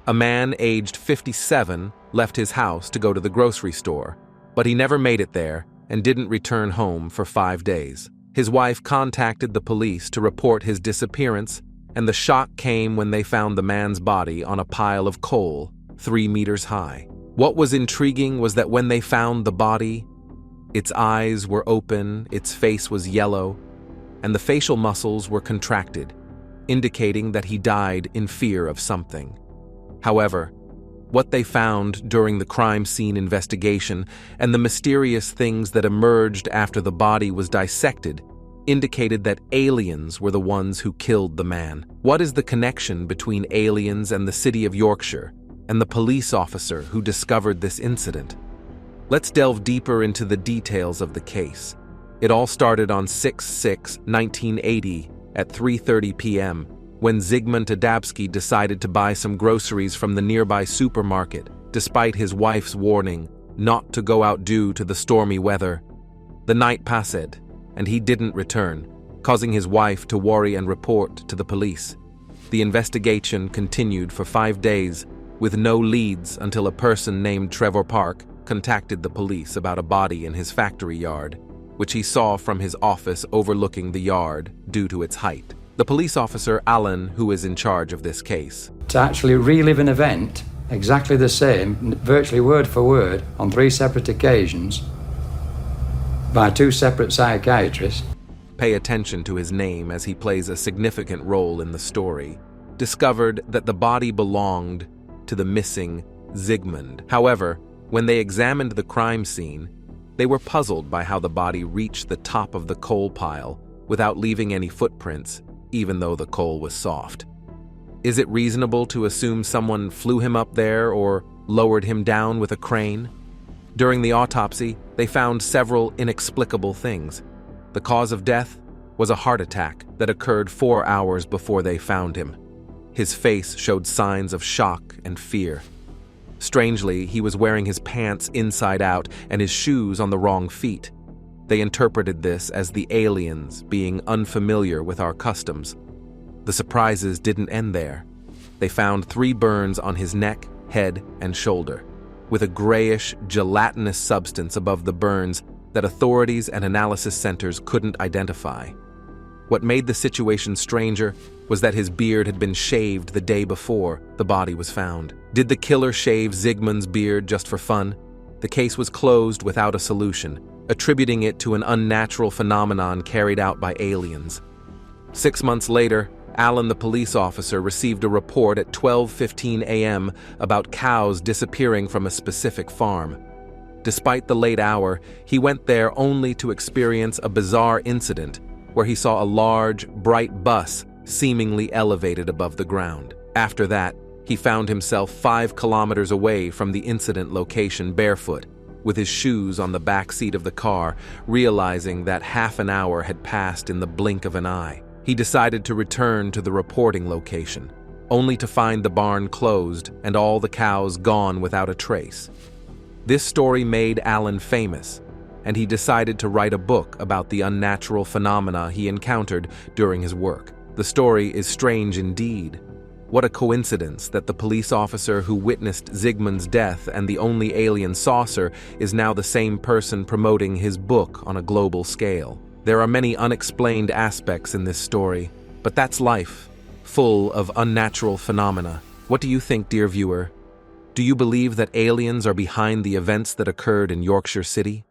A man aged 57 left his house to go to the grocery store, but he never made it there and didn't return home for 5 days. His wife contacted the police to report his disappearance, and the shock came when they found the man's body on a pile of coal 3 meters high. What was intriguing was that when they found the body, its eyes were open, its face was yellow, and the facial muscles were contracted, indicating that he died in fear of something. However, what they found during the crime scene investigation and the mysterious things that emerged after the body was dissected indicated that aliens were the ones who killed the man. What is the connection between aliens and the city of Yorkshire and the police officer who discovered this incident? Let's delve deeper into the details of the case. It all started on 6/6/1980 at 3:30 p.m. when Zygmunt Dapsky decided to buy some groceries from the nearby supermarket, despite his wife's warning not to go out due to the stormy weather. The night passed, and he didn't return, causing his wife to worry and report to the police. The investigation continued for 5 days, with no leads until a person named Trevor Park contacted the police about a body in his factory yard, which he saw from his office overlooking the yard due to its height. The police officer, Alan, who is in charge of this case. To actually relive an event exactly the same, virtually word for word, on 3 separate occasions, by 2 separate psychiatrists. Pay attention to his name as he plays a significant role in the story. Discovered that the body belonged to the missing Zygmunt. However, when they examined the crime scene, they were puzzled by how the body reached the top of the coal pile without leaving any footprints, even though the coal was soft. Is it reasonable to assume someone flew him up there or lowered him down with a crane? During the autopsy, they found several inexplicable things. The cause of death was a heart attack that occurred 4 hours before they found him. His face showed signs of shock and fear. Strangely, he was wearing his pants inside out and his shoes on the wrong feet. They interpreted this as the aliens being unfamiliar with our customs. The surprises didn't end there. They found 3 burns on his neck, head, and shoulder, with a grayish, gelatinous substance above the burns that authorities and analysis centers couldn't identify. What made the situation stranger was that his beard had been shaved the day before the body was found. Did the killer shave Zygmunt's beard just for fun? The case was closed without a solution, attributing it to an unnatural phenomenon carried out by aliens. 6 months later, Alan, the police officer, received a report at 12:15 a.m. about cows disappearing from a specific farm. Despite the late hour, he went there only to experience a bizarre incident where he saw a large, bright bus seemingly elevated above the ground. After that, he found himself 5 kilometers away from the incident location barefoot, with his shoes on the back seat of the car, realizing that half an hour had passed in the blink of an eye. He decided to return to the reporting location, only to find the barn closed and all the cows gone without a trace. This story made Alan famous, and he decided to write a book about the unnatural phenomena he encountered during his work. The story is strange indeed. What a coincidence that the police officer who witnessed Zygmunt's death and the only alien saucer is now the same person promoting his book on a global scale. There are many unexplained aspects in this story, but that's life, full of unnatural phenomena. What do you think, dear viewer? Do you believe that aliens are behind the events that occurred in Yorkshire City?